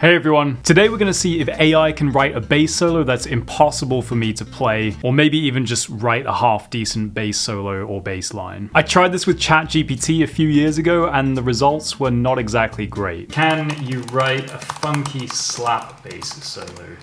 Hey everyone, today we're going to see if AI can write a bass solo that's impossible for me to play, or maybe even just write a half-decent bass solo or bass line. I tried this with ChatGPT a few years ago and the results were not exactly great. Can you write a funky slap bass solo?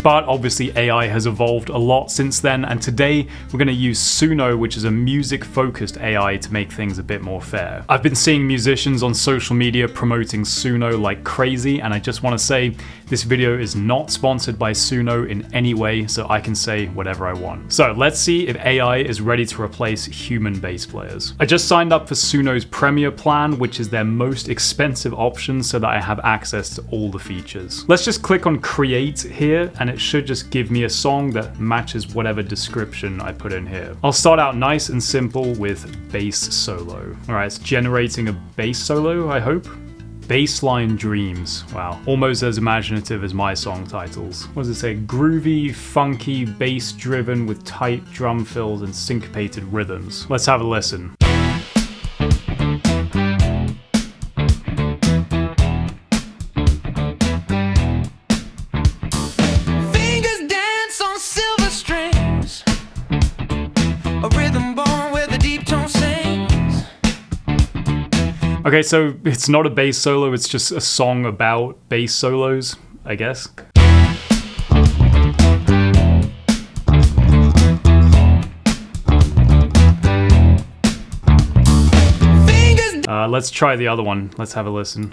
But obviously AI has evolved a lot since then, and today we're going to use Suno, which is a music-focused AI, to make things a bit more fair. I've been seeing musicians on social media promoting Suno like crazy, and I just want to say this video is not sponsored by Suno in any way, so I can say whatever I want. So let's see if AI is ready to replace human bass players. I just signed up for Suno's Premier plan, which is their most expensive option, so that I have access to all the features. Let's just click on Create here, and it should just give me a song that matches whatever description I put in here. I'll start out nice and simple with bass solo. All right, it's generating a bass solo, I hope. Bassline Dreams. Wow, almost as imaginative as my song titles. What does it say? Groovy, funky, bass driven with tight drum fills and syncopated rhythms. Let's have a listen. Okay, so it's not a bass solo, it's just a song about bass solos, I guess. Let's try the other one. Let's have a listen.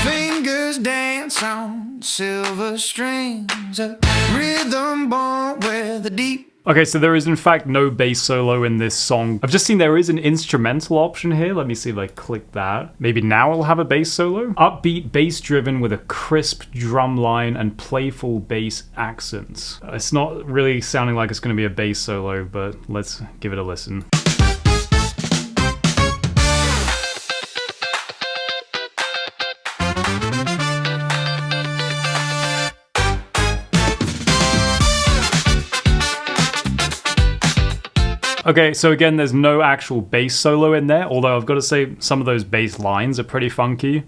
Fingers dance on silver strings, a rhythm born with a deep. Okay, so there is in fact no bass solo in this song. I've just seen there is an instrumental option here. Let me see if I click that. Maybe now I'll have a bass solo. Upbeat, bass driven with a crisp drum line and playful bass accents. It's not really sounding like it's going to be a bass solo, but let's give it a listen. Okay, so again, there's no actual bass solo in there, although I've got to say some of those bass lines are pretty funky.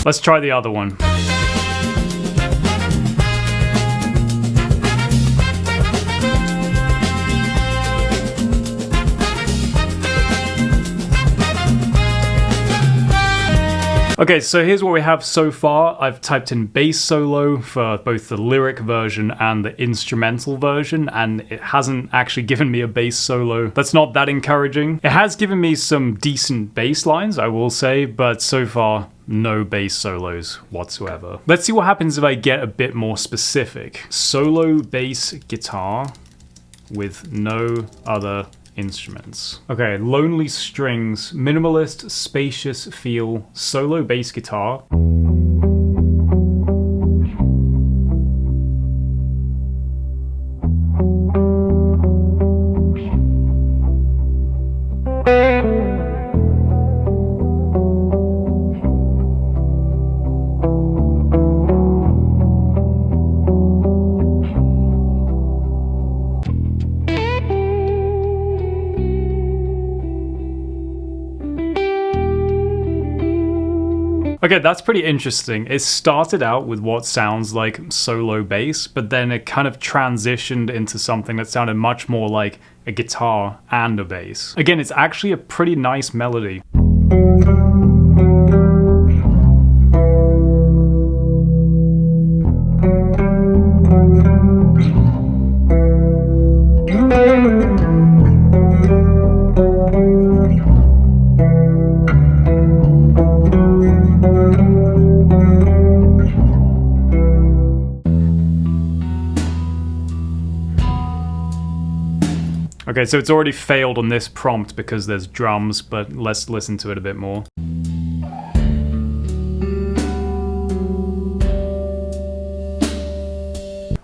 Let's try the other one. Okay, so here's what we have so far. I've typed in bass solo for both the lyric version and the instrumental version, and it hasn't actually given me a bass solo. That's not that encouraging. It has given me some decent bass lines, I will say, but so far, no bass solos whatsoever. Let's see what happens if I get a bit more specific. Solo bass guitar with no other instruments. Okay, lonely strings, minimalist, spacious feel, solo bass guitar. Okay, that's pretty interesting. It started out with what sounds like solo bass, but then it kind of transitioned into something that sounded much more like a guitar and a bass. Again, it's actually a pretty nice melody. Okay, so it's already failed on this prompt because there's drums, but let's listen to it a bit more.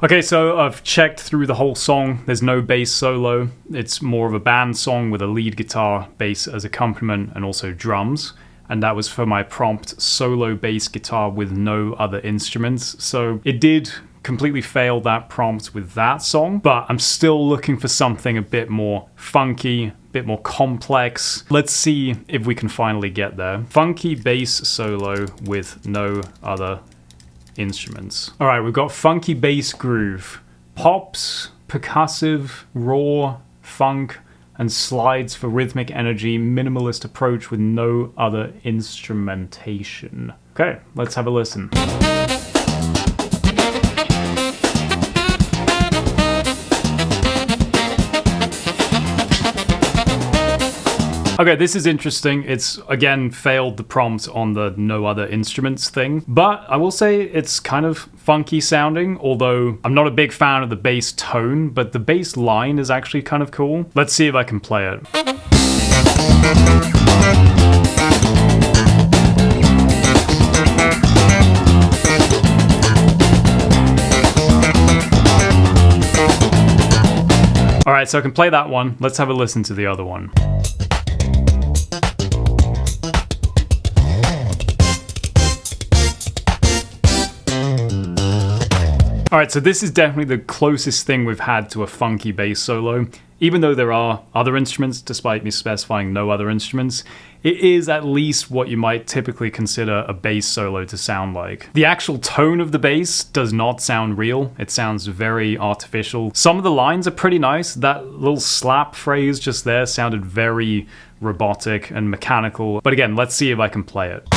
Okay, so I've checked through the whole song. There's no bass solo. It's more of a band song with a lead guitar, bass as accompaniment, and also drums. And that was for my prompt, solo bass guitar with no other instruments. So it did completely fail that prompt with that song, but I'm still looking for something a bit more funky, a bit more complex. Let's see if we can finally get there. Funky bass solo with no other instruments. All right, we've got funky bass groove, pops, percussive, raw, funk, and slides for rhythmic energy, minimalist approach with no other instrumentation. Okay, let's have a listen. Okay, this is interesting. It's, again, failed the prompt on the no other instruments thing, but I will say it's kind of funky sounding, although I'm not a big fan of the bass tone, but the bass line is actually kind of cool. Let's see if I can play it. All right, so I can play that one. Let's have a listen to the other one. Alright, so this is definitely the closest thing we've had to a funky bass solo. Even though there are other instruments, despite me specifying no other instruments, it is at least what you might typically consider a bass solo to sound like. The actual tone of the bass does not sound real. It sounds very artificial. Some of the lines are pretty nice. That little slap phrase just there sounded very robotic and mechanical. But again, let's see if I can play it.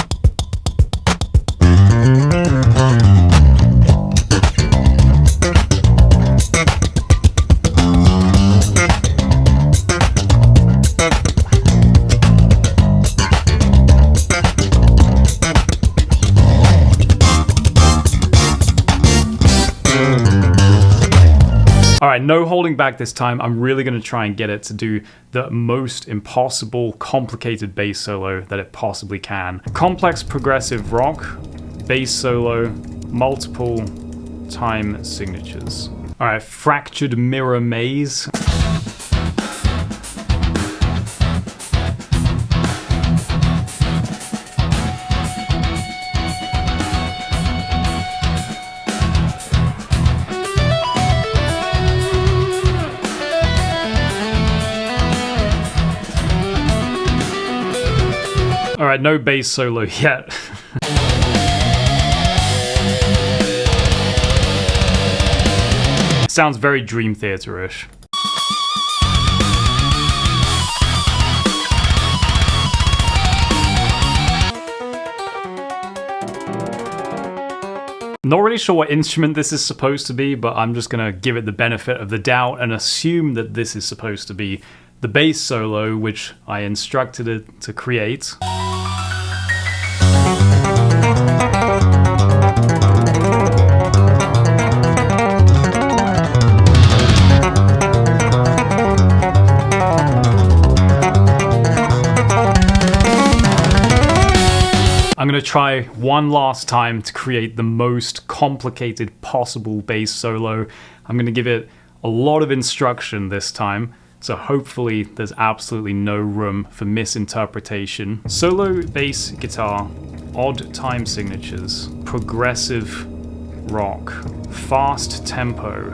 Alright, no holding back this time. I'm really going to try and get it to do the most impossible, complicated bass solo that it possibly can. Complex progressive rock, bass solo, multiple time signatures. Alright, fractured mirror maze. Alright, no bass solo yet. Sounds very Dream Theater-ish. Not really sure what instrument this is supposed to be, but I'm just gonna give it the benefit of the doubt and assume that this is supposed to be the bass solo, which I instructed it to create. I'm going to try one last time to create the most complicated possible bass solo. I'm going to give it a lot of instruction this time, so hopefully there's absolutely no room for misinterpretation. Solo bass guitar, odd time signatures, progressive rock, fast tempo.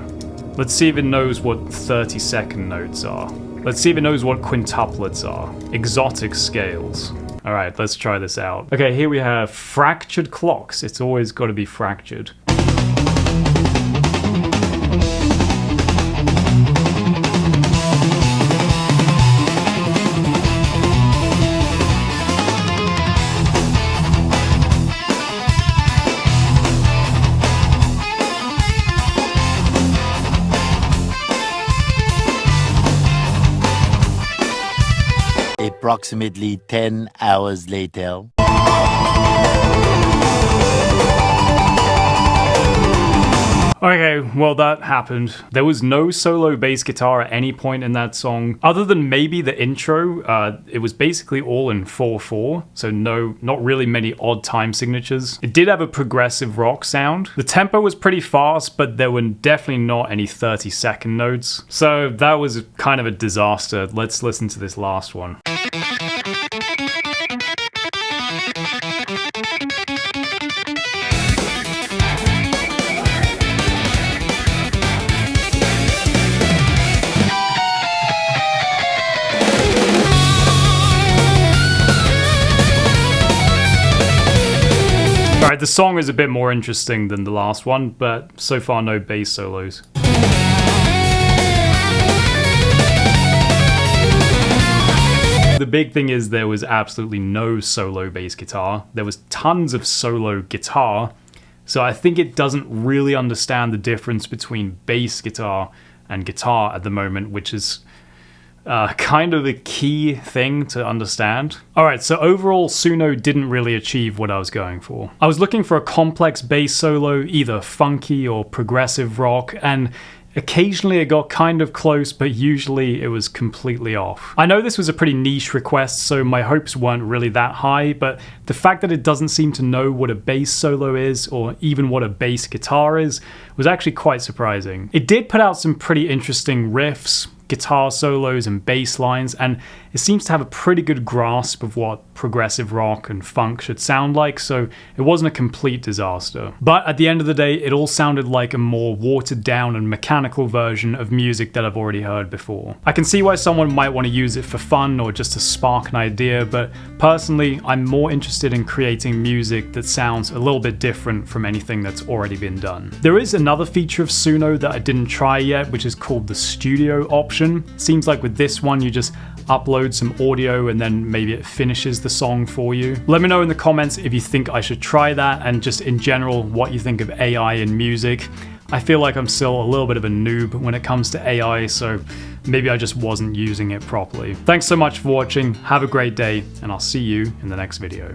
Let's see if it knows what 30-second notes are. Let's see if it knows what quintuplets are. Exotic scales. All right, let's try this out. Okay, here we have fractured clocks. It's always got to be fractured. Approximately 10 hours later. Okay, well that happened. There was no solo bass guitar at any point in that song, other than maybe the intro. It was basically all in 4/4, so not really many odd time signatures. It did have a progressive rock sound. The tempo was pretty fast, but there were definitely not any 30-second notes. So that was kind of a disaster. Let's listen to this last one. Alright, the song is a bit more interesting than the last one, but so far no bass solos. The big thing is there was absolutely no solo bass guitar. There was tons of solo guitar, so I think it doesn't really understand the difference between bass guitar and guitar at the moment, which is kind of a key thing to understand. Alright, so overall Suno didn't really achieve what I was going for. I was looking for a complex bass solo, either funky or progressive rock, and occasionally it got kind of close, but usually it was completely off. I know this was a pretty niche request, so my hopes weren't really that high, but the fact that it doesn't seem to know what a bass solo is, or even what a bass guitar is, was actually quite surprising. It did put out some pretty interesting riffs, guitar solos and bass lines, and it seems to have a pretty good grasp of what progressive rock and funk should sound like, so it wasn't a complete disaster. But at the end of the day, it all sounded like a more watered down and mechanical version of music that I've already heard before. I can see why someone might want to use it for fun or just to spark an idea, but personally, I'm more interested in creating music that sounds a little bit different from anything that's already been done. There is another feature of Suno that I didn't try yet, which is called the studio option. Seems like with this one, you just upload some audio and then maybe it finishes the song for you. Let me know in the comments if you think I should try that, and just in general what you think of AI in music. I feel like I'm still a little bit of a noob when it comes to AI, so maybe I just wasn't using it properly. Thanks so much for watching, have a great day, and I'll see you in the next video.